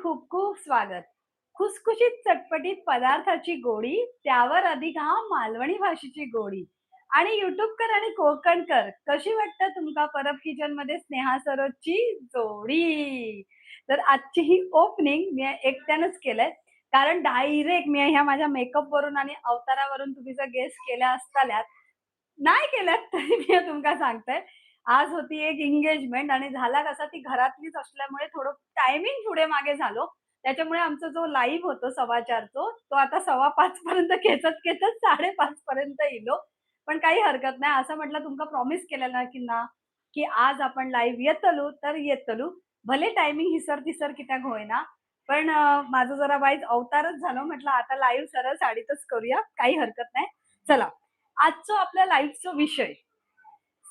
खूप खूप स्वागत. खुसखुशीत चटपटीत पदार्थाची गोडी, त्यावर अधिक हा मालवणी भाषेची गोडी. आणि युट्यूबकर आणि कोकणकर कशी वाटतं तुमका परब किचन मध्ये स्नेहा सरोजची जोडी. तर आजची ही ओपनिंग मी एकट्यानंच केलंय. कारण डायरेक्ट मी ह्या माझ्या मेकअप वरून आणि अवतारावरून तुम्ही जर गेस केल्या असताल्यात, नाही केल्यात तरी मी तुमका सांगते. आज होती एक एंगेजमेंट आणि झाला कसा ती घरातलीच असल्यामुळे थोडं टायमिंग पुढे मागे झालो. त्याच्यामुळे आमचा जो लाईव्ह होतो 4:15 तो आता 5:15 पर्यंत खेचत-खेचत 5:30 पर्यंत इलो. पण काही हरकत नाही. असं म्हटलं तुमका प्रॉमिस केलेलं ना, की आज आपण लाईव्ह येतलो तर येतलो. भले टायमिंग हिसर-तिसर कित्याक होईना. पण माझं जरा वाईज अवतारच झालं. म्हटलं आता लाईव्ह सरळ साडीतच करूया. काही हरकत नाही. चला, आजचं आपल्या लाईव्हचा विषय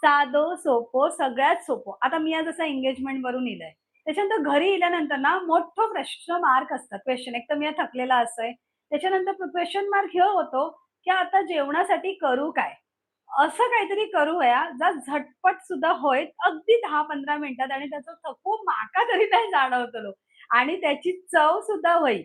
साधं, सोपं, सगळ्यात सोपं. आता मी आज असं एंगेजमेंटवरून इलंय. त्याच्यानंतर घरी इल्यानंतर ना मोठं प्रश्न मार्क असतात. क्वेशन एक तर मी थकलेला असाय. त्याच्यानंतर क्वेशन मार्क ह्यो होतो, की आता जेवणासाठी करू काय? असं काहीतरी करूया, जा झटपट सुद्धा होईल. अगदी 10-15 मिनिटात आणि त्याचं थकू माका तरी नाही जाणवतलो आणि त्याची चव सुद्धा होईल.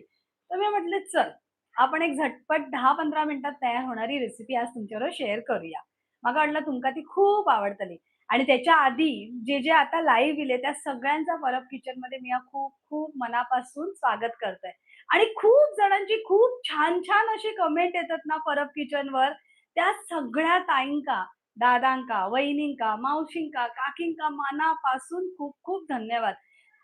तर मी म्हटलं चल, आपण एक झटपट 10-15 मिनिटात तयार होणारी रेसिपी आज तुमच्याबरोबर शेअर करूया. म्हाका वाटलं तुमका ती खूप आवडतली आणि त्याच्या आधी जे आता लाईव्ह इले त्या सगळ्यांचा परब किचनमध्ये मी खूप खूप मनापासून स्वागत करते आणि खूप जणांची खूप छान-छान अशी कमेंट येतात ना परब किचनवर, त्या सगळ्या ताईंका, दादांका, वहिनींका, मावशींका, काकींका मनापासून खूप खूप धन्यवाद.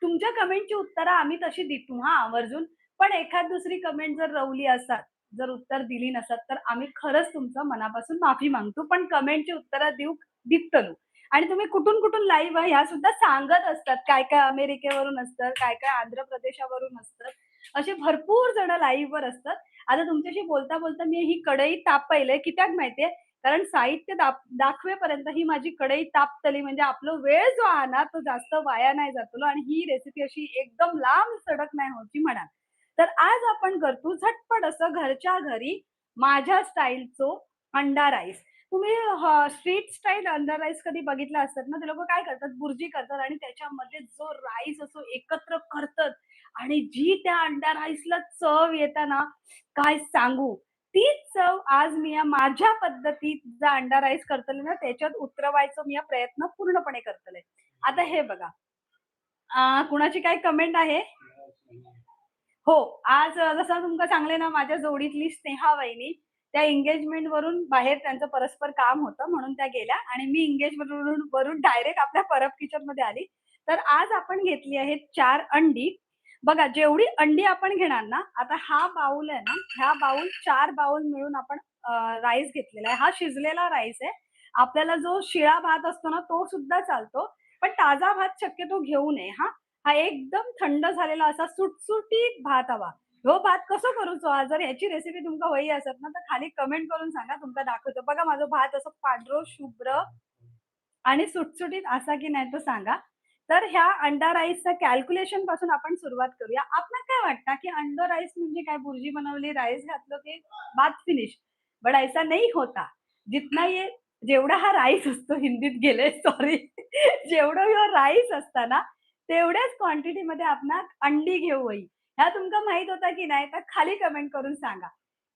तुमच्या कमेंटची उत्तरं आम्ही तशी देतो हां आवर्जून. पण एखाद दुसरी कमेंट जर रवली असतात, जर उत्तर दिली नसतात, तर आम्ही खरंच तुमचं मनापासून माफी मागतो. पण कमेंटची उत्तरं दित्तलो. आणि तुम्ही कुठून-कुठून लाईव्ह आहे ह्या सुद्धा सांगत असतात. काय-काय अमेरिकेवरून असतात, काय-काय आंध्र प्रदेशावरून असतात. असे भरपूर जण लाईव्हवर असतात. आता तुमच्याशी बोलता-बोलता मी ही कढई तापवली कित्याक माहितीये? कारण साहित्य दाखवेपर्यंत ही माझी कढई तापतली म्हणजे आपला वेळ जो आहे ना, तो जास्त वाया नाही जातलो आणि ही रेसिपी अशी एकदम लांब सडक नाही होती म्हणा. तर आज आपण करतो झटपट असं घरच्या घरी माझ्या स्टाईलचं अंडा राईस. तुम्ही स्ट्रीट स्टाईल अंडा राईस कधी बघितला असतात ना, ते लोकं काय करतात, बुर्जी करतात आणि त्याच्यामध्ये जो राईस असो एकत्र करतात आणि जी त्या अंडा राईसला चव येते ना, काय सांगू. तीच चव आज मी या माझ्या पद्धतीत जो अंडा राईस करतले ना, त्याच्यात उतरवायचा मी हा प्रयत्न पूर्णपणे करतले. आता हे बघा, कुणाची काय कमेंट आहे? हो. आज जसं तुमका सांगले ना, माझ्या जोडीतली स्नेहा वहिनी, त्या एंगेजमेंटवरून बाहेर त्यांचं परस्पर काम होतं म्हणून त्या गेल्या आणि मी एंगेजमेंटवरून डायरेक्ट आपल्या परब किचनमध्ये आली. तर आज आपण घेतली आहेत 4 अंडी. बघा जेवढी अंडी आपण घेणार ना, आता हा बाउल आहे ना, ह्या बाउल 4 बाउल मिळून आपण राईस घेतलेला आहे. हा शिजलेला राईस आहे. आपल्याला जो शिळा भात असतो ना, तो सुद्धा चालतो. पण ताजा भात शक्यतो घेऊ नये हां. हा एकदम थंड झालेला असा सुटसुटीत भात हवा. ह्यो भात कसो करूचो हा? जर ह्याची रेसिपी तुमका हवी असेल ना, तर खाली कमेंट करून सांगा. तुमका दाखवतो. बघा माझा भात असं पांढरं शुभ्र आणि सुटसुटीत असा की नाही तो सांगा. तर ह्या अंडा राईसच्या कॅल्क्युलेशन पासून आपण सुरुवात करूया. आपल्याला काय वाटतं, की अंडा राईस म्हणजे काय भुर्जी बनवली, राईस घातलं की बात फिनिश. बट ऐसा नहीं होता. जितना ये जेवढा हा राईस असतो हिंदीत गेले सॉरी. जेवढं ह्यो राईस असतं ना, तेवढ्याच क्वांटिटीमध्ये आपणाक अंडी घेऊ होई. ह्या तुमका माहीत होता की नाही? तर खाली कमेंट करून सांगा.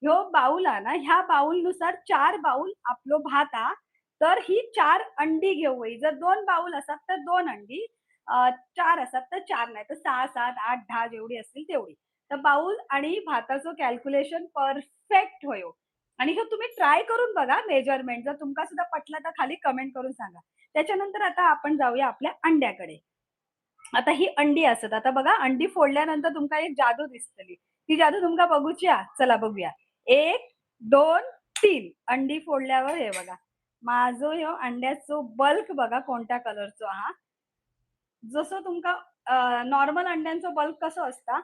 ह्यो बाउल हा ना, ह्या बाउलनुसार 4 बाउल आपलो भात हा तर ही 4 अंडी घेऊया. जर 2 बाउल असतात तर 2 अंडी, 4 असतात तर 4 नाही तर 6, 7, 8, 10 जेवढी असतील तेवढी. तर बाउल आणि भाताचं कॅल्क्युलेशन परफेक्ट होयो. आणि हे तुम्ही ट्राय करून बघा मेजरमेंट. जर तुमका सुद्धा पटलं तर खाली कमेंट करून सांगा. त्याच्यानंतर आता आपण जाऊया आपल्या अंड्याकडे. आता ही अंडी असत. आता बघा अंडी फोडल्यानंतर तुमका एक जादू दिसतली. ती जादू तुमका बघूची हा? चला बघूया. 1, 2, 3 अंडी फोडल्यावर हे बघा. माझं ह्यो अंड्याचो बल्क बघा कोणत्या कलरचो हा. जसं तुमका नॉर्मल अंड्यांचं बल्क कसं असता?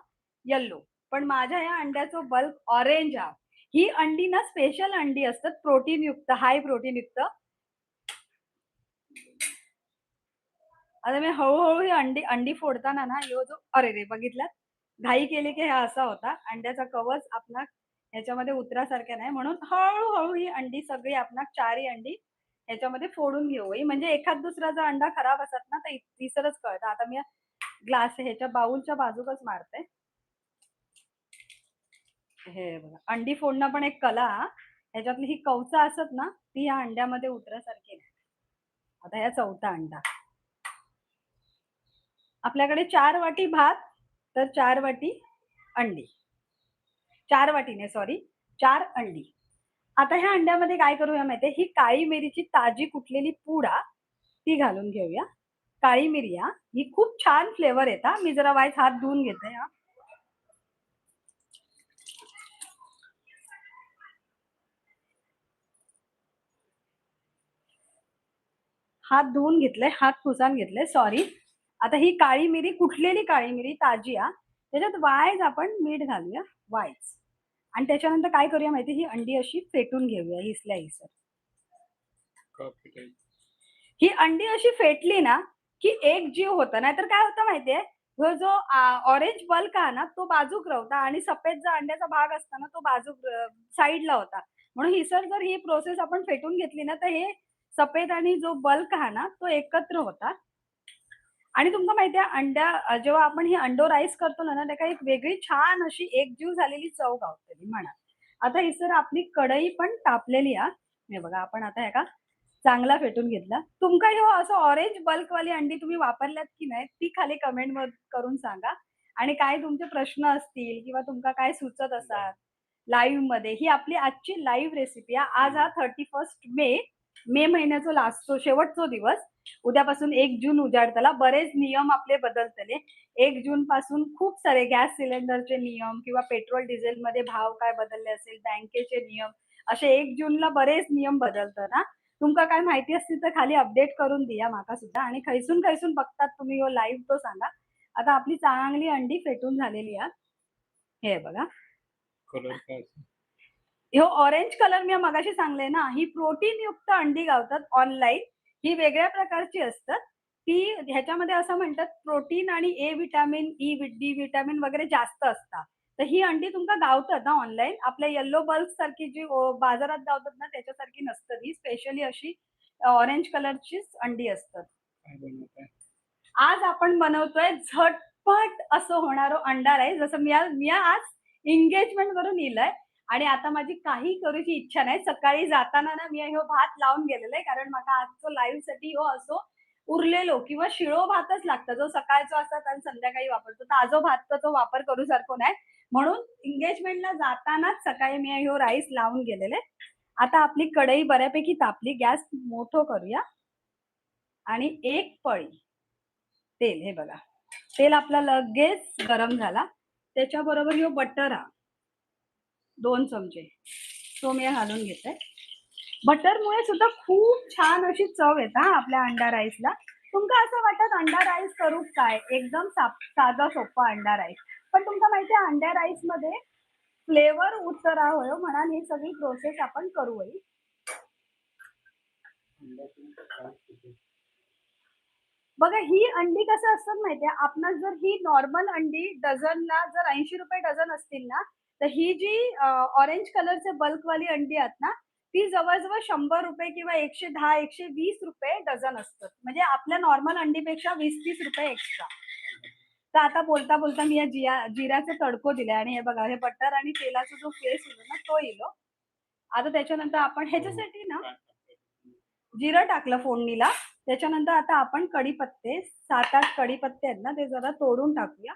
येलो. पण माझ्या या अंड्याचो बल्क ऑरेंज हा. ही अंडी ना स्पेशल अंडी असतात प्रोटीनयुक्त, हाय प्रोटीनयुक्त. आता मी हळू-हळू ही अंडी अंडी फोडताना ना, ह्यो जो अरेरे! बघितलात? घाई केली की हा असा होता. अंड्याचा कवच आपला ह्याच्यामध्ये उतरासारखा नाही. म्हणून हळू-हळू ही अंडी सगळी आपणाक 4ही अंडी ह्याच्यामध्ये फोडून घेऊ. म्हणजे एखाद दुसरा जर अंडा खराब असत ना, तर तिसरंच कळतं. आता मी ग्लास ह्याच्या बाउलच्या बाजूकच मारते. हे बघा, अंडी फोडणं पण एक कला हां. ह्याच्यातली ही कवचं असत ना, ती या अंड्यामध्ये उतरासारखी नाही. आता ह्या चौथा अंडा. आपल्याकडे 4 वाटी भात, तर 4 वाटी अंडी. 4 वाटी नाही सॉरी, 4 अंडी. आता ह्या अंड्यामध्ये काय करूया माहिती ही काळी मिरीची ताजी कुटलेली पूड ती घालून घेऊया. काळी मिरी ही खूप छान फ्लेवर येतात. मी जरा वाईस हात धुवून घेते हां. हात धुवून घेतले, हात पुसून घेतले, सॉरी. आता ही काळी मिरी, कुटलेली काळी मिरी ताजी त्याच्यात वाळच आपण मीठ घालूया, वाळच. आणि त्याच्यानंतर काय करूया माहिती ही अंडी अशी फेटून घेऊया हिसल्या हिसर. ही अंडी अशी फेटली ना, की एक जीव होतं. नाहीतर काय होतं माहितीये, जो जो ऑरेंज बल्क आहे ना, तो बाजूक राहता आणि सफेद जो अंड्याचा भाग असतो ना, तो बाजूक साइडला होता. म्हणून हिसर जर ही प्रोसेस आपण फेटून घेतली ना, तर हे सफेद आणि जो बल्क आहे ना, तो एकत्र होता. आणि तुमका माहिती आहे जेव्हा आपण ही अंडो राईस करतो ना, त्याका एक वेगळी छान अशी एकजीव झालेली चव गावतली म्हणा. आता ही सर आपली कढई पण तापलेली हे बघा आपण आता हे का चांगला फेटून घेतला. तुमका ह्यो असं ऑरेंज बल्कवाली अंडी तुम्ही वापरल्यात की नाही, ती खाली कमेंट करून सांगा. आणि काय तुमचे प्रश्न असतील किंवा तुमका काय सुचत असाल लाईव्हमध्ये, ही आपली आजची लाईव्ह रेसिपी आहे. आज हा 31 मे, मे महिन्याचा लास्टचा शेवटचा दिवस. उद्यापासून 1 जून उजाडताना बरेच नियम आपले बदलतले. 1 जून पासून खूप सारे गॅस सिलेंडरचे नियम किंवा पेट्रोल डिझेलमध्ये भाव काय बदलले असेल, बँकेचे नियम, असे 1 जूनला बरेच नियम बदलतात हां. तुमका काय माहिती असतील तर खाली अपडेट करून द्या माका सुद्धा आणि खैसून खैसून बघतात तुम्ही ह्यो लाईव्ह तो सांगा. आता आपली चांगली अंडी फेटून झालेली हे बघा. ह्यो ऑरेंज कलर मी मगाशी सांगले ना, ही प्रोटीनयुक्त अंडी गावतात ऑनलाईन. ही वेगळ्या प्रकारची असतात. ती ह्याच्यामध्ये असं म्हणतात प्रोटीन आणि ए व्हिटॅमिन, डी व्हिटॅमिन वगैरे जास्त असतात. तर ही अंडी तुमका गावतात ना ऑनलाईन. आपल्या येलो बल्ब सारखी जी बाजारात गावतात ना त्याच्यासारखी नसतात. ही स्पेशली अशी ऑरेंज कलरचीच अंडी असतात. आज आपण बनवतोय झटपट असं होणारं अंडा राईस. जसं मी आज एंगेजमेंटवरून इलंय आणि आता माझी काही करूची इच्छा नाही. सकाळी जाताना ना मी ह्यो भात लावून गेलेला आहे. कारण मला आजचो लाईव्हसाठी ह्यो असो उरलेलो किंवा शिळो भातच लागतो. जो सकाळचा असतात आणि संध्याकाळी वापरतो. ताजो भातचा तो वापर करू सारखो नाही. म्हणून एंगेजमेंटला जातानाच सकाळी मी ह्यो राईस लावून गेलेले. आता आपली कढई बऱ्यापैकी तापली. गॅस मोठं करूया आणि एक पळी तेल हे बघा. तेल आपला लगेच गरम झाला. त्याच्याबरोबर ह्यो बटर 2 चमचे. तो मी घालून घेते. बटरमुळे सुद्धा खूप छान अशी चव येते आपल्या अंडा राईसला. तुमका असं वाटत अंडा राईस करू काय? एकदम साधा सोपा अंडा राईस. पण तुमका माहिती आहे अंडा राईसमध्ये फ्लेवर उतरावं म्हणून ही सगळी प्रोसेस आपण करू होई. बघा ही अंडी कसं असतात माहितीये आपणास जर ही नॉर्मल अंडी डझनला जर ₹80 डझन असतील ना, तर ही जी ऑरेंज कलरचे बल्कवाली अंडी आहेत ना, ती जवळ-जवळ ₹100 किंवा ₹110, ₹120 डझन असतात. म्हणजे आपल्या नॉर्मल अंडीपेक्षा ₹20-30 एक्स्ट्रा. तर आता बोलता-बोलता मी या जिऱ्याचा तडको दिलाय आणि हे बघा हे बटर आणि तेलाचा जो फेस येतो ना, तो येलो. आता त्याच्यानंतर आपण ह्याच्यासाठी ना जिरं टाकलं फोडणीला. त्याच्यानंतर आता आपण कढीपत्ते 7-8 कढीपत्ते आहेत ना, ते जरा तोडून टाकूया.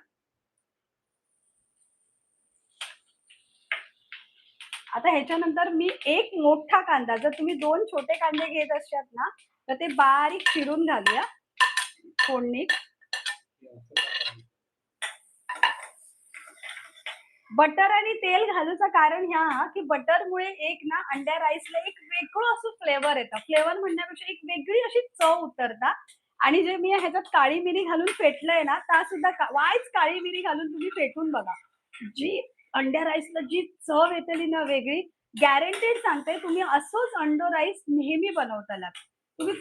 आता ह्याच्यानंतर मी एक मोठा कांदा, जर तुम्ही 2 छोटे कांदे घेत असतात ना, तर ते बारीक चिरून घालूया फोडणीत. बटर आणि तेल घालूचं कारण की बटरमुळे एक ना अंड्या राईसला एक वेगळं असं फ्लेवर येतं. फ्लेवर म्हणण्यापेक्षा एक वेगळी अशी चव उतरता आणि जे मी ह्याच्यात काळी मिरी घालून फेटलंय ना, त्यासुद्धा वाईच काळी मिरी घालून तुम्ही फेटून बघा. जी अंड्या राईसला जी चव येतेली ना वेगळी, गॅरंटेड सांगते तुम्ही असंच अंडो राईस नेहमी बनवताला. तुम्ही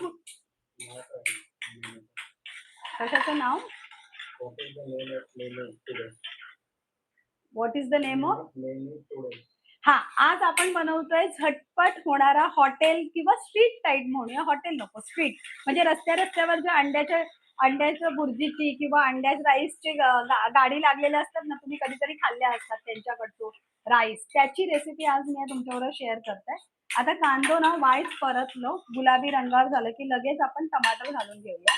कशाचं नाव? What is the name of? हां, आज आपण बनवतोय झटपट होणारा हॉटेल किंवा स्ट्रीट टाइप म्हणूया. हॉटेल नको, स्ट्रीट. म्हणजे रस्त्या-रस्त्यावर जे अंड्याच्या भुर्जीची किंवा अंड्याच्या राईसची गाडी लागलेल्या असतात ना, तुम्ही कधीतरी खाल्ल्या असतात त्यांच्याकडचं. राईस त्याची रेसिपी आज मी तुमच्याबरोबर शेअर करते. आता कांदो ना वाईट परतलो, गुलाबी रंगावर झालं की लगेच आपण टमाटर घालून घेऊया.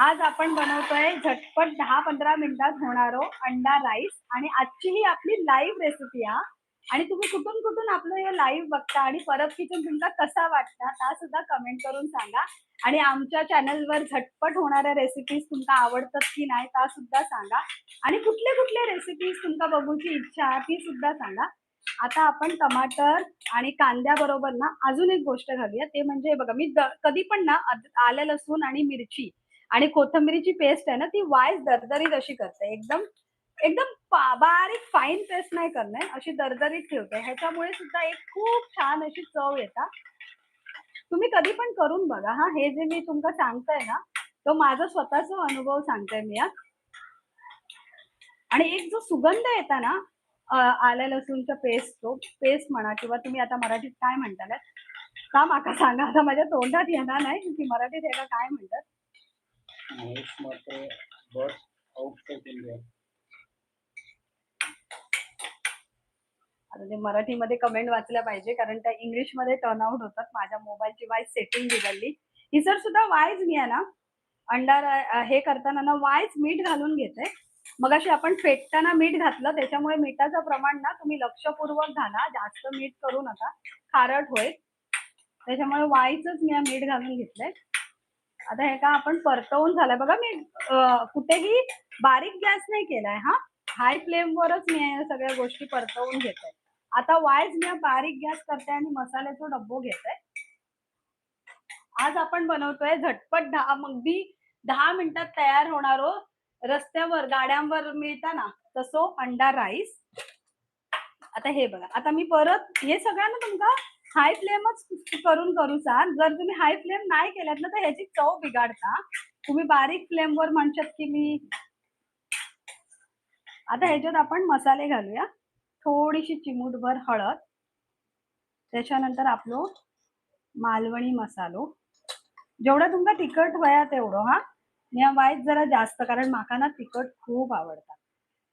आज आपण बनवतोय झटपट 10-15 मिनिटात होणारो अंडा राईस आणि आजची ही आपली लाईव्ह रेसिपी हा. आणि तुम्ही कुठून कुठून आपलं हे लाईव्ह बघता आणि परत किचन तुमचा कसा वाटता ता सुद्धा कमेंट करून सांगा. आणि आमच्या चॅनलवर झटपट होणाऱ्या रेसिपीज तुमका आवडतात की नाही ता सुद्धा सांगा. आणि कुठले कुठले रेसिपीज तुमका बघूची इच्छा आहे ती सुद्धा सांगा. आता आपण टमाटर आणि कांद्याबरोबर ना अजून एक गोष्ट घालूया, ते म्हणजे बघा मी कधी पण ना आलं लसूण आणि मिरची आणि कोथिंबीरीची पेस्ट आहे ना ती वाईज दरदरीत अशी करते. एकदम एकदम बारीक फाईन पेस्ट नाही करणार, अशी दरदरीत ठेवते. ह्याच्यामुळे सुद्धा एक खूप छान अशी चव येतात. तुम्ही कधी पण करून बघा हा. हे जे मी तुमका सांगताय ना तो माझा स्वतःचा अनुभव सांगते मी हा. आणि एक जो सुगंध येता ना आल्या लसूणचा पेस्ट, तो पेस्ट म्हणा किंवा तुम्ही आता मराठीत काय म्हणताय का माका सांगा. आता माझ्या तोंडात येणार नाही की मराठीत ह्याला काय म्हणतात. आता ते मराठीमध्ये कमेंट वाचल्या पाहिजे कारण त्या इंग्लिशमध्ये टर्न आउट होतात. माझ्या मोबाईलची वाईज सेटिंग बिघडली. ही जर सुद्धा वाईज मी आहे ना अंडा हे करताना ना वाईज मीठ घालून घेते. मगाशी आपण फेटताना मीठ घातलं त्याच्यामुळे मिठाचं प्रमाण ना तुम्ही लक्षपूर्वक घाला. जास्त मीठ करू नका, खारट होईल. त्याच्यामुळे वाईचंच मी मीठ घालून घेतलंय. आता हे का आपण परतवून झालंय बघा. मी कुठेही बारीक गॅस नाही केलाय हा. हाय फ्लेमवरच मी या सगळ्या गोष्टी परतवून घेते. आता वाईज मी बारीक गॅस करते आणि मसाल्याचा डब्बो घेते. आज आपण बनवतोय झटपट अगदी 10 मिनिटात तयार होणारो रस्त्यावर गाड्यांवर मिळता ना तसो अंडा राईस. आता हे बघा, आता मी परत हे सगळ्यांना तुमका हाय फ्लेमच करून करूचा. जर तुम्ही हाय फ्लेम नाही केल्यात ना तर ह्याची चव बिघाडता. तुम्ही बारीक फ्लेमवर म्हणतात की मी. आता ह्याच्यात आपण मसाले घालूया. थोडीशी चिमूटभर हळद, त्याच्यानंतर आपलो मालवणी मसालो, जेवढा तुमका तिखट वया तेवढं हा. या वाईट जरा जास्त कारण माका ना तिखट खूप आवडतात.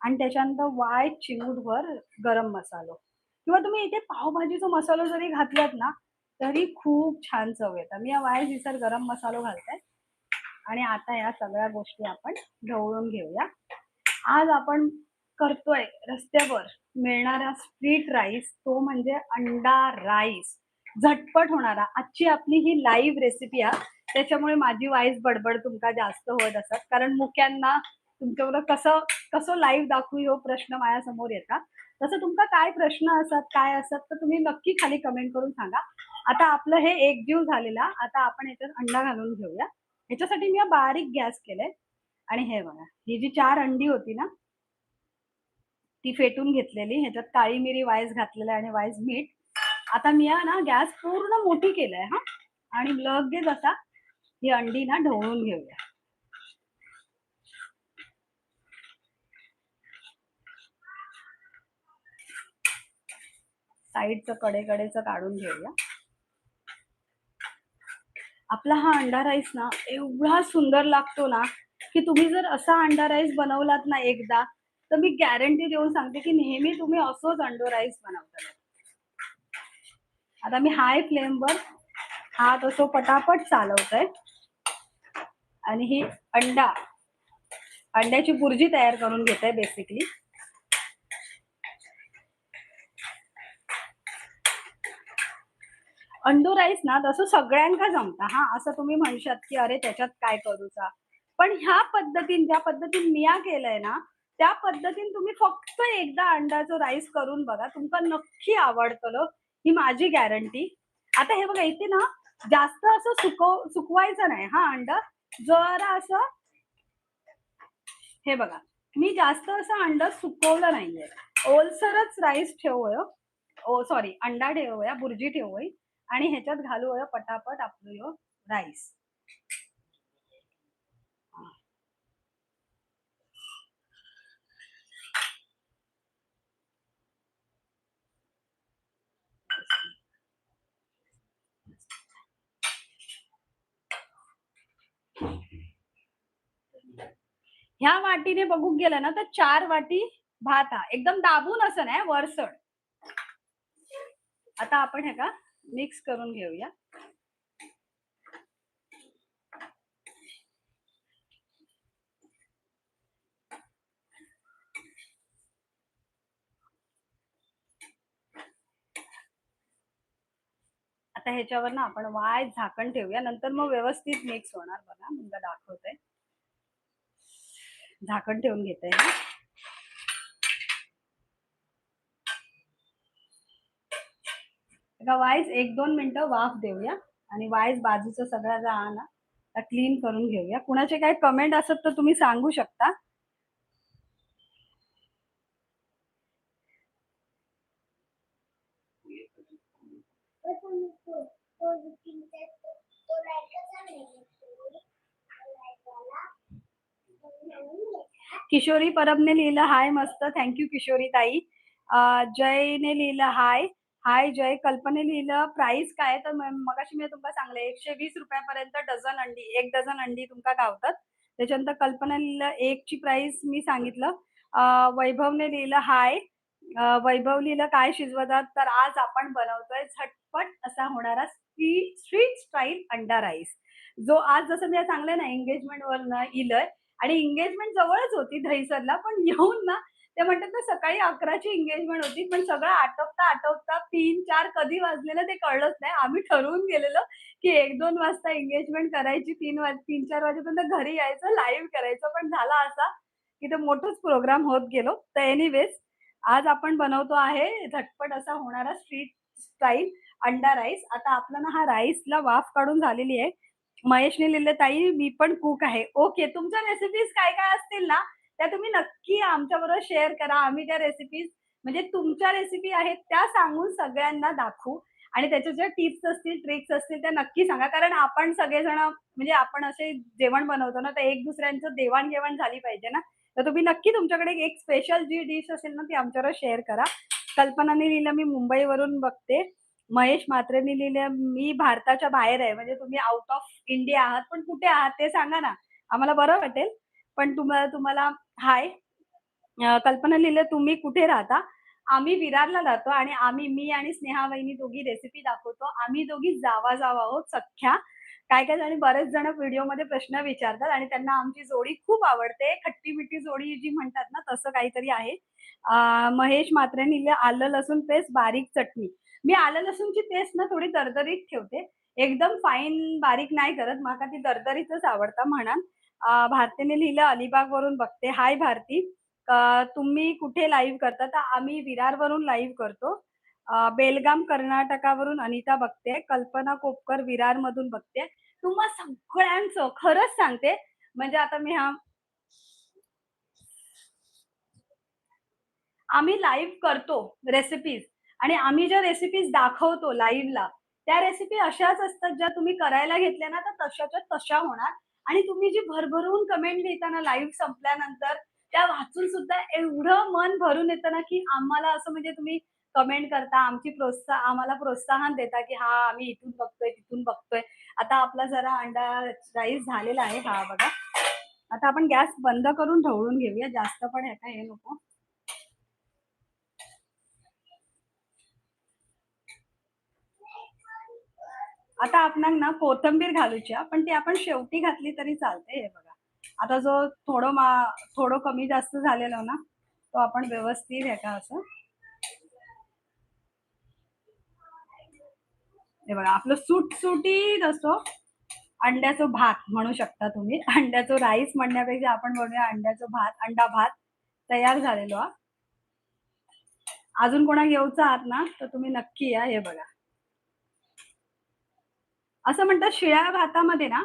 आणि त्याच्यानंतर वाईट चिमूटभर गरम मसालो किंवा तुम्ही इथे पावभाजीचा मसाला जरी घातलात ना तरी खूप छान चव येतात. मी या वाईट दिसर गरम मसालो घालते. आणि आता या सगळ्या गोष्टी आपण ढवळून घेऊया. आज आपण करतोय रस्त्यावर मिळणारा स्ट्रीट राईस, तो म्हणजे अंडा राईस. झटपट होणारा आजची आपली ही लाईव्ह रेसिपी आहे. त्याच्यामुळे माझी वाईस बडबड तुमका जास्त होत असत कारण मुख्यांना तुमच्यावर कसं कसं लाईव्ह दाखवू हो प्रश्न माझ्यासमोर येतात. तसं तुमका काय प्रश्न असतात काय असतात तर तुम्ही नक्की खाली कमेंट करून सांगा. आता आपलं हे एकजीव झालेला. आता आपण याच्यात अंडा घालून घेऊया. ह्याच्यासाठी मी बारीक गॅस केलाय. आणि हे बघा, ही जी 4 अंडी होती ना ती फेटून घेतलेली. ह्याच्यात काळी मिरी वाईस घातलेला आणि वाईस मीठ. आता मी ना गॅस पूर्ण मोठी केलाय हा. आणि लगेच असा ही अंडी ना ढवळून घेऊया. साईडचं कडेकडेचं काढून घेऊया. आपला हा अंडा राईस ना एवढा सुंदर लागतो ना की तुम्ही जर असा अंडा राईस बनवलात ना एकदा तर मी गॅरंटी देऊन सांगते की नेहमी तुम्ही असोच अंडा राईस बनवता. आता मी हाय फ्लेमवर हा तसो पटापट चालवतोय. आणि ही अंड्याची बुर्जी तयार करून घेते बेसिकली. अंडो राईस ना तसं सगळ्यांका जमता हा. असं तुम्ही म्हणशात की अरे त्याच्यात काय करूचा. पण ह्या पद्धतीने ज्या पद्धतीने मिया केलंय ना त्या पद्धतीने तुम्ही फक्त एकदा अंड्याचं राईस करून बघा. तुमका नक्की आवडतं, ही माझी गॅरंटी. आता हे बघा इथे ना जास्त असं सुकवायचं नाही हा अंड. जरा असं हे बघा मी जास्त असं अंड सुकवलं नाहीये. ओलसरच राईस ठेवूया. ओ सॉरी अंडा ठेवूया, बुर्जी ठेवूया. आणि ह्याच्यात घालूया पटापट आपलं राईस. ह्या वाटीने बघू गेलं ना, तर 4 वाटी भात हा. एकदम दाबून असं नाही, वरचढ. आता आपण हे का मिक्स करून घेऊया. आता ह्याच्यावर ना आपण वाय झाकण ठेवूया. नंतर मग व्यवस्थित मिक्स होणार बघा. मुलगा दाखवतोय. झाकण ठेवून घेते हा. वाईज 1-2 मिनिटं वाफ देऊया आणि वाईज बाजूचा सगळा जो आहे ना क्लीन करून घेऊया. कुणाचे काही कमेंट असत तर तुम्ही सांगू शकता. किशोरी परबने लिहिलं हाय मस्त. थँक यू किशोरी ताई. जयने लिहिलं हाय. हाय जय. कल्पने लिहिलं प्राइस काय? तर मगाशी मी तुमका सांगले ₹120 पर्यंत डझन अंडी, 1 डझन अंडी तुमका गावतात. त्याच्यानंतर कल्पना लिहिलं 1 ची प्राइस मी सांगितलं. वैभवने लिहिलं हाय. वैभव लिहिलं काय शिजवतात? तर आज आपण बनवतोय झटपट असा होणारा स्ट्रीट स्टाईल अंडा राईस. जो आज जसं मी सांगलं ना एंगेजमेंटवरनं इलंय आणि एंगेजमेंट जवळच होती दहिसरला, पण येऊन ना ते म्हणतात ना सकाळी 11 ची एंगेजमेंट होती, पण सगळं आटपता 3-4 कधी वाजलेलं ते कळलंच नाही. आम्ही ठरवून गेलेलो, की 1-2 वाजता एंगेजमेंट करायची, 3-4 वाजेपर्यंत घरी यायचं, लाईव्ह करायचं. पण झाला असा, की ते मोठंच प्रोग्राम होत गेलो. तर एनिवेज आज आपण बनवतो आहे झटपट असा होणारा स्ट्रीट स्टाईल अंडा राईस. आता आपला ना हा राईसला वाफ काढून झालेली आहे. महेशने लिहिलं, "ताई मी पण कूक आहे." ओके. तुमच्या रेसिपीज काय-काय असतील ना, त्या तुम्ही नक्की आमच्याबरोबर शेअर करा. आम्ही त्या रेसिपीज म्हणजे तुमच्या रेसिपी आहेत त्या सांगून सगळ्यांना दाखवू आणि त्याच्या ज्या टिप्स असतील, ट्रिक्स असतील त्या नक्की सांगा. कारण आपण सगळेजण म्हणजे आपण असे जेवण बनवतो ना, तर एक दुसऱ्यांचं देवाण-घेवाण झाली पाहिजे ना. तर तुम्ही नक्की तुमच्याकडे एक स्पेशल जी डिश असेल ना, ती आमच्याबरोबर शेअर करा. कल्पनाने लिहिलं, "मी मुंबईवरून बघते." महेश म्हात्रेंनी लिहिलं, "मी भारताच्या बाहेर आहे." म्हणजे तुम्ही आउट ऑफ इंडिया आहात, पण कुठे आहात ते सांगा ना. आम्हाला बरं वाटेल. पण तुम्हाला हाय. कल्पना लिहिलं, "तुम्ही कुठे राहता?" आम्ही विरारला राहतो आणि मी आणि स्नेहा वहिनी दोघी रेसिपी दाखवतो. आम्ही दोघी जावा-जावा आहोत सख्या. काही-काही जणी बरेच जण व्हिडिओमध्ये प्रश्न विचारतात आणि त्यांना आमची जोडी खूप आवडते. खट्टी-मिठी जोडी जी म्हणतात ना, तसं काहीतरी आहे. महेश म्हात्रेंनी लिहिलं, "आलं लसूण पेस्ट, बारीक चटणी." मी आलं लसूणची पेस्ट ना थोडी दरदरीत ठेवते. एकदम फाईन बारीक नाही करत. मला ती दरदरीतच आवडतं म्हणा. भारतीने लिहिलं, "अलिबागवरून बघते." हाय भारती. तुम्ही कुठे लाईव्ह करता? तर आम्ही विरारवरून लाईव्ह करतो. बेलगाम कर्नाटकावरून अनिता बघते. कल्पना कोपकर विरारमधून बघते. तुम्हा सगळ्यांचं खरंच सांगते, म्हणजे आता मी हा आम्ही लाईव्ह करतो रेसिपीज आणि आम्ही ज्या रेसिपीज दाखवतो लाईव्हला, त्या रेसिपी अशाच असतात ज्या तुम्ही करायला घेतल्या ना, तर तशाच्या तशा होणार आणि तुम्ही जी भरभरून कमेंट लिहिता ना लाईव्ह संपल्यानंतर, त्या वाचून सुद्धा एवढं मन भरून येतं ना, की आम्हाला असं म्हणजे तुम्ही कमेंट करता, आम्हाला प्रोत्साहन देता, की हां, आम्ही इथून बघतोय, तिथून बघतोय. आता आपला जरा अंडा राईस झालेला आहे. हा बघा. आता आपण गॅस बंद करून ढवळून घेऊया. जास्त पण ह्याचा हे नको. आता आपणाक ना कोथिंबीर घालूची हा, पण ती आपण शेवटी घातली तरी चालते. हे बघा. आता जो थोडं कमी जास्त झालेलं ना, तो आपण व्यवस्थित हे का असं हे बघा आपलं सुटसुटीत असं अंड्याचं भात म्हणू शकता तुम्ही. अंड्याचं राईस म्हणण्यापेक्षा आपण म्हणूया अंड्याचं भात, अंडा भात तयार झालेलो हा. अजून कोणा घेऊचा आहात ना, तर तुम्ही नक्की या. हे बघा. असं म्हणतात शिळ्या भातामध्ये ना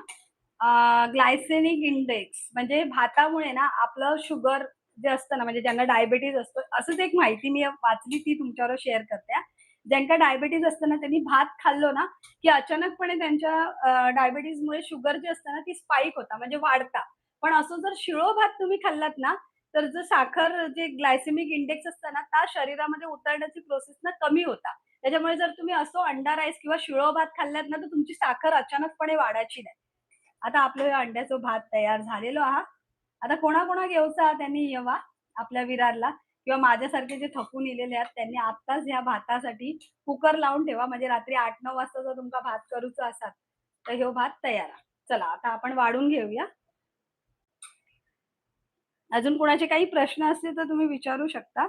ग्लायसेमिक इंडेक्स म्हणजे भातामुळे ना आपलं शुगर जे असतं ना, म्हणजे ज्यांना डायबिटीज असतो, असंच एक माहिती मी वाचली ती तुमच्याबरोबर शेअर करते हां. ज्यांना डायबिटीज असतं ना, त्यांनी भात खाल्लो ना, की अचानकपणे त्यांच्या डायबिटीजमुळे शुगर जी असते ना, ती स्पाइक होता म्हणजे वाढता. पण असं जर शिळो भात तुम्ही खाल्लात ना, तर जर साखर जे ग्लायसेमिक इंडेक्स असतं ना, त्या शरीरामध्ये उतरण्याची प्रोसेस ना कमी होता. त्याच्यामुळे जर तुम्ही असं अंडा राईस किंवा शिळो भात खाल्लात ना, तर तुमची साखर अचानकपणे वाढायची नाही. आता आपलं अंड्याचं भात तयार झालेलो आहा आता कोणा घेऊचा त्यांनी येवा आपल्या विरारला किंवा माझ्यासारखे जे थकून इलेले आहेत त्यांनी आत्ताच ह्या भातासाठी कुकर लावून ठेवा, म्हणजे रात्री 8-9 वाजता जर तुमका भात करूचा असाल तर ह्यो भात तयार आहे. चला आता आपण वाढून घेऊया. अजून कोणाचे काही प्रश्न असतील तर तुम्ही विचारू शकता.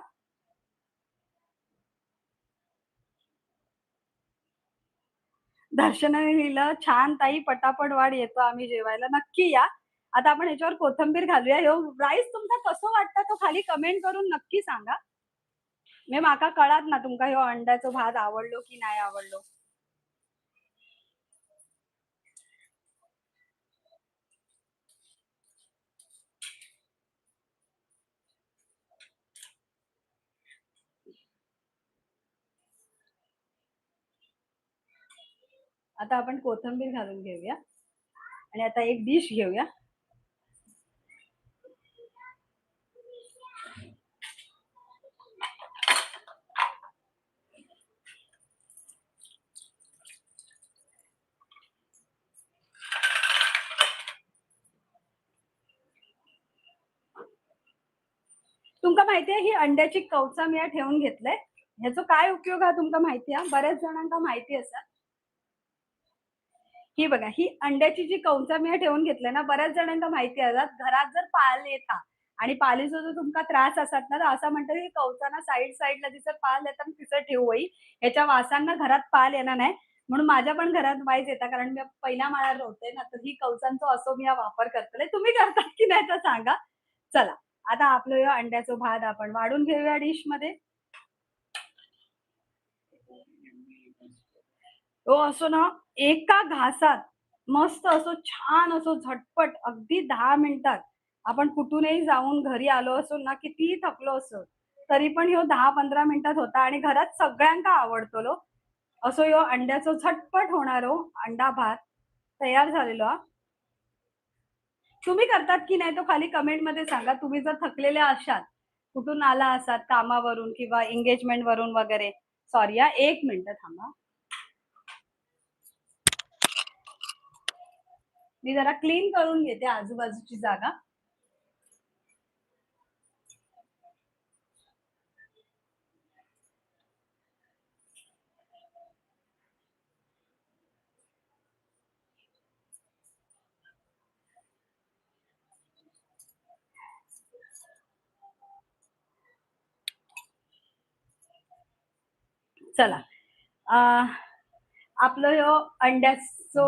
दर्शनाने लिहिलं, "छान ताई, पटापट वाढ, येतो आम्ही जेवायला." नक्की या. आता आपण ह्याच्यावर कोथिंबीर घालूया. ह्यो राईस तुमका कसो वाटता तो खाली कमेंट करून नक्की सांगा. म्हणजे माका कळात ना तुमका ह्यो अंड्याचो भात आवडलो की नाही आवडलो. आता आपण कोथिंबीर घालून घेऊया आणि आता एक डिश घेऊया. तुमका माहितीये ही अंड्याची कवचा मी ठेवून घेतलंय. ह्याचा काय उपयोग हा तुमका माहिती आहे? बऱ्याच जणांका माहिती असेल. ही बघा, ही अंड्याची जी कवचा मी ठेवून घेतलंय ना, बऱ्याच जणांका माहिती आहे. घरात जर पाल येता आणि पालीचो जर तुमका त्रास असत ना, तर असं म्हणतात की कवचाना साइडला जर पाल येतात तिथं ठेवू होई. ह्याच्या वासांना घरात पाल येणार नाही. म्हणून माझ्या पण घरात वाईस येतात कारण मी पहिल्या माळ्यावर राहते ना, तर ही कवचांचा असो मी हा वापर करतले. तुम्ही करता की नाही तर सांगा. चला, आता आपलं हे अंड्याचा भात आपण वाढून घेऊया डिशमध्ये. तो असो ना एका घासात मस्त असं छान असं झटपट अगदी 10 मिनिटात आपण कुठूनही जाऊन घरी आलो असो ना कितीही थकलो असो तरी पण ह्यो 10-15 मिनिटात होता आणि घरात सगळ्यांका आवडतो लो. असो ह्यो अंड्याचो झटपट होणारो अंडा भात तयार झालेलो हा. तुम्ही करतात की नाही तो खाली कमेंटमध्ये सांगा. तुम्ही जर थकलेले असाल, कुठून आला असाल कामावरून किंवा एंगेजमेंट वरून वगैरे. सॉरी हां, 1 मिनिट थांबा. मी जरा क्लीन करून घेते आजूबाजूची जागा. चला. अ, आपलं ह्यो अंड्याचो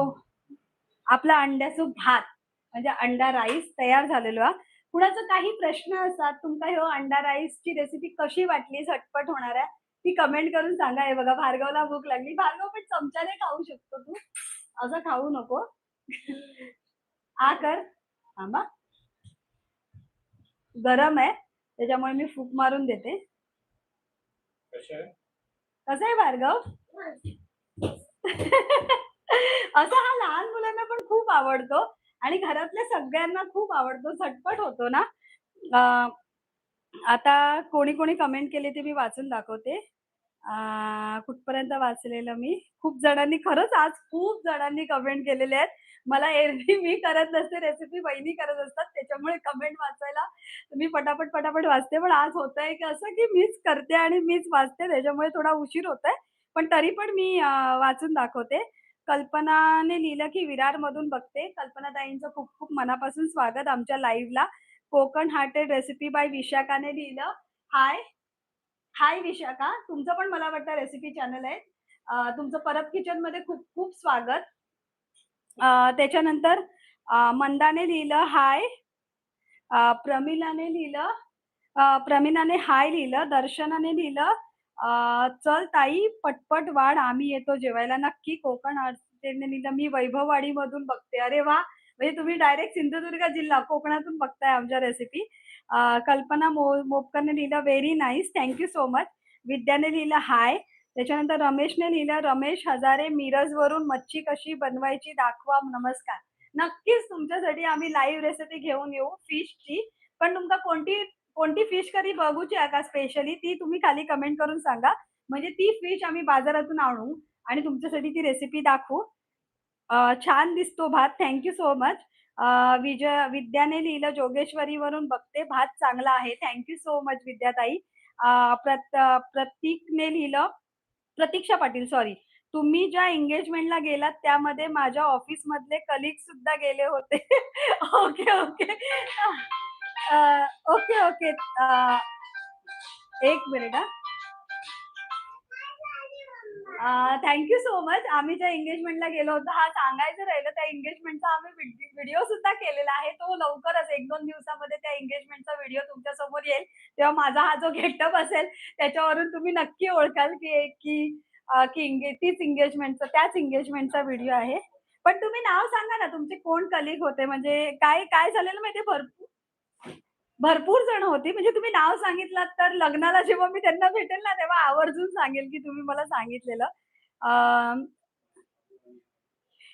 आपला अंड्याचो भात म्हणजे अंडा राईस तयार झालेलो हा. कुणाचा काही प्रश्न असतात, तुमका ह्यो अंडा राईसची रेसिपी कशी वाटली, झटपट होणार आहे, ती कमेंट करून सांगा. हे बघा भार्गवला भूक लागली. भार्गव पण चमच्याने खाऊ शकतो तू. असं खाऊ नको. आ कर. थांबा. गरम आहे. त्याच्यामुळे मी फूक मारून देते. कसं आहे भार्गव? असा हा लहान मुलांना पण खूप आवडतो आणि घरातल्या सगळ्यांना खूप आवडतो. झटपट होतो ना. अ, आता कोणी कमेंट केली ते मी वाचून दाखवते. कुठपर्यंत वाचलेलं मी. खूप जणांनी खरंच आज खूप जणांनी कमेंट केलेले आहेत. मला एरवी मी करत नसते रेसिपी वहिनी करत असतात. त्याच्यामुळे कमेंट वाचायला मी पटापट वाचते. पण आज होतंय की असं की मीच करते आणि मीच वाचते त्याच्यामुळे थोडा उशीर होतोय. पण तरी पण मी वाचून दाखवते. कल्पनाने लिहिलं की विरारमधून बघते. कल्पनाताईंचं खूप खूप मनापासून स्वागत आमच्या लाईव्हला. कोकण हार्टेड रेसिपी बाय विशाखाने लिहिलं. हाय, हाय विशाखा. तुमचं पण मला वाटतं रेसिपी चॅनल आहे. तुमचं परब किचनमध्ये खूप खूप स्वागत. त्याच्यानंतर मंदाने लिहिलं हाय. प्रमिलाने लिहिलं प्रमिलाने हाय लिहिलं. दर्शनाने लिहिलं चल ताई पटपट वाढ आम्ही येतो जेवायला. नक्की. कोकण आर्टने लिहिलं मी वैभववाडीमधून बघते. अरे वाह! म्हणजे तुम्ही डायरेक्ट सिंधुदुर्ग जिल्हा कोकणातून बघताय आमच्या रेसिपी. कल्पना मोपकरने लिहिलं very nice. Thank you so much. विद्याने लिहिलं हाय. त्याच्यानंतर रमेशने लिहिलं रमेश हजारे मिरजवरून मच्छी कशी बनवायची दाखवा. नमस्कार. नक्कीच तुमच्यासाठी आम्ही लाईव्ह रेसिपी घेऊन येऊ फिशची. पण तुमका कोणती कोणती फिश करी बघूची आहे का स्पेशली ती तुम्ही खाली कमेंट करून सांगा. म्हणजे ती फिश आम्ही बाजारातून आणू आणि तुमच्यासाठी ती रेसिपी दाखवू. छान दिसतो भात. Thank you so much. विद्याने लिहिलं जोगेश्वरीवरून बघते भात चांगला आहे. थँक यू सो मच विद्याताई. प्रतीकने लिहिलं प्रतीक्षा पाटील सॉरी. तुम्ही ज्या एंगेजमेंटला गेलात त्यामध्ये माझ्या ऑफिसमधले कलीग्स सुद्धा गेले होते. Okay, okay. Okay, okay. एक मिनिट हां. Thank you so much. आम्ही ज्या एंगेजमेंटला गेलो होतो हां, सांगायचं राहिलं त्या एंगेजमेंटचा आम्ही व्हिडिओ सुद्धा केलेला आहे. तो लवकरच 1-2 दिवसामध्ये त्या एंगेजमेंटचा व्हिडिओ तुमच्या समोर येईल. तेव्हा माझा हा जो गेटअप असेल त्याच्यावरून तुम्ही नक्की ओळखाल की की की तीच एंगेजमेंटचा त्याच एंगेजमेंटचा व्हिडिओ आहे. पण तुम्ही नाव सांगा ना तुमचे कोण कलीग होते म्हणजे काय काय झालेलं माहितीये भरपूर जण होती. म्हणजे तुम्ही नाव सांगितलात तर लग्नाला जेव्हा मी त्यांना भेटेल ना, तेव्हा आवर्जून सांगेल, की तुम्ही मला सांगितलेलं. अ,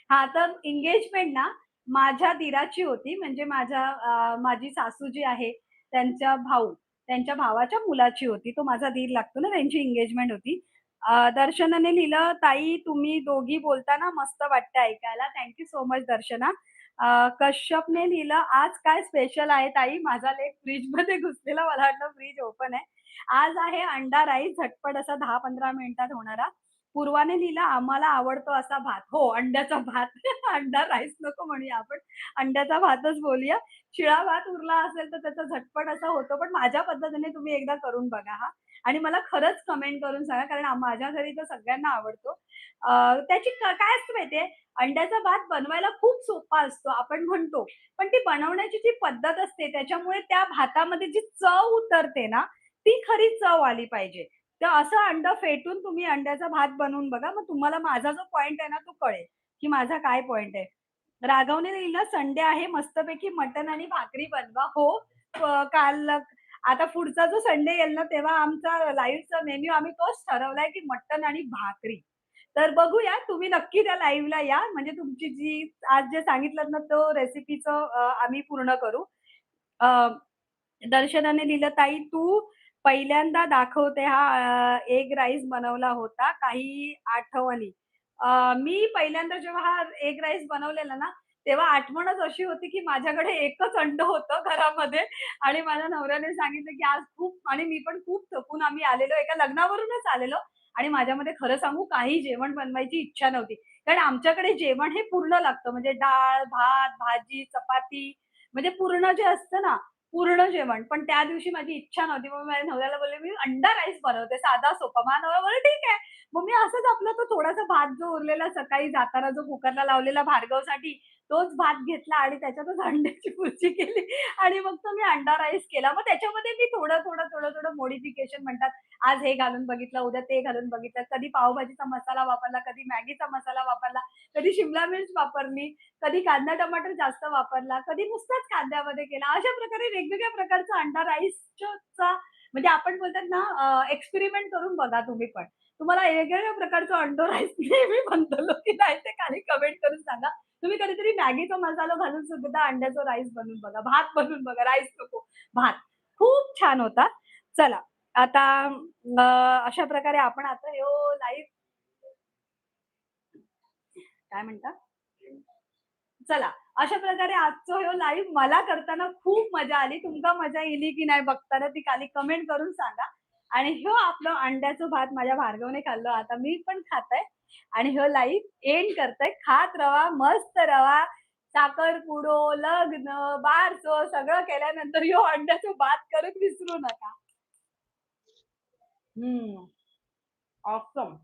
हां, तर एंगेजमेंट ना माझ्या दीराची होती. म्हणजे माझी सासू जी आहे, त्यांचा भाऊ, त्यांच्या भावाच्या मुलाची होती. तो माझा दीर लागतो ना, त्यांची एंगेजमेंट होती. दर्शनाने लिहिलं, "ताई तुम्ही दोघी बोलताना मस्त वाटतं ऐकायला." थँक सो मच दर्शना. कश्यपने लिहिलं, "आज काय स्पेशल आहे ताई?" माझा लेक फ्रिजमध्ये घुसलेला. मला वाटलं फ्रिज ओपन आहे. आज आहे अंडा राईस झटपट असा 10-15 मिनिटात होणारा. पूर्वाने लिहिलं, "आम्हाला आवडतो असा भात." हो, अंड्याचा भात. अंडा राईस नको म्हणूया आपण. अंड्याचा भातच बोलूया. शिळा भात उरला असेल तर त्याचा झटपट असा होतो. पण माझ्या पद्धतीने तुम्ही एकदा करून बघा हां. आणि मला खरंच कमेंट करून सांगा कारण माझ्या घरी तर सगळ्यांना आवडतो. त्याची काय असतं माहिती अंड्याचा भात बनवायला खूप सोपा असतो, आपण म्हणतो. पण ती बनवण्याची जी पद्धत असते त्याच्यामुळे त्या भातामध्ये जी चव उतरते ना, ती खरी चव आली पाहिजे. तर असं अंड फेटून तुम्ही अंड्याचा भात बनवून बघा. मग तुम्हाला माझा जो पॉइंट आहे ना, तो कळेल, की माझा काय पॉइंट आहे. राघवने लिहिलं, "संडे आहे मस्तपैकी मटण आणि भाकरी बनवा." हो, काल आता पुढचा जो संडे येईल ना, तेव्हा आमचा लाईव्हचा मेनू आम्ही तोच ठरवलाय, की मटण आणि भाकरी. तर बघूया, तुम्ही नक्की त्या लाईव्हला या. म्हणजे तुमची जी आज जे सांगितलत ना, तो रेसिपीचं आम्ही पूर्ण करू. अ, दर्शनाने लिहिलं, "ताई तू पहिल्यांदा दाखवते हा एग राईस बनवला होता. काही आठवणी." मी पहिल्यांदा जेव्हा हा एग राईस बनवलेला ना, तेव्हा आठवणच अशी होती, की माझ्याकडे एकच अंड होतं घरामध्ये आणि माझ्या नवऱ्याने सांगितलं, की आज खूप आणि मी पण खूप थकून आम्ही आलेलो, एका लग्नावरूनच आलेलो आणि माझ्यामध्ये खरं सांगू काही जेवण बनवायची इच्छा नव्हती. कारण आमच्याकडे जेवण हे पूर्ण लागतं. म्हणजे डाळ, भात, भाजी, चपाती म्हणजे पूर्ण जे असतं ना, पूर्ण जेवण. पण त्या दिवशी माझी इच्छा नव्हती. मग मी माझ्या नवऱ्याला बोलले, "मी अंडा राईस बनवते साधा सोपा." माझा नवरा बोलला, "ठीक आहे." मग मी असंच आपला तो थोडासा भात जो उरलेला सकाळी जाताना जो कुकरला लावलेला भार्गवसाठी, तोच भात घेतला आणि त्याच्यातच अंड्याची भुर्जी केली आणि मग तो मी अंडा राईस केला. मग त्याच्यामध्ये मी थोडं मॉडिफिकेशन म्हणतात, आज हे घालून बघितलं, उद्या ते घालून बघितलं. कधी पावभाजीचा मसाला वापरला, कधी मॅगीचा मसाला वापरला, कधी शिमला मिर्च वापरली, कधी कांदा टमाटर जास्त वापरला, कधी नुसताच कांद्यामध्ये केला. अशा प्रकारे वेगवेगळ्या प्रकारचा अंडा राईसचा म्हणजे आपण बोलतात ना एक्सपेरिमेंट करून बघा तुम्ही पण. तुम्हाला वेगवेगळ्या प्रकारचं अंडो राईस नेहमी बनतो की नाही ते खाली कमेंट करून सांगा. तुम्ही कधीतरी मॅगीचा मसाला घालून सुद्धा अंड्याचा राईस बनवून बघा. भात बनवून बघा. राईस नको, भात. खूप छान होता. चला आता अशा प्रकारे आपण आता ह्यो लाईव्ह काय म्हणता? चला, अशा प्रकारे आजचा ह्यो लाईव्ह मला करताना खूप मजा आली. तुमका मजा इली की नाही बघताना ती खाली कमेंट करून सांगा. आणि ह्यो आपलं अंड्याचं भात माझ्या भार्गवने खाल्लं. आता मी पण खात आहे आणि ह्यो लाईव्ह एंड करते. खात रवा, मस्त रवा. साखरपुडो, लग्न, बारसं सगळं केल्यानंतर ह्यो अंड्याचा भात करून विसरू नका. हं. ऑसम.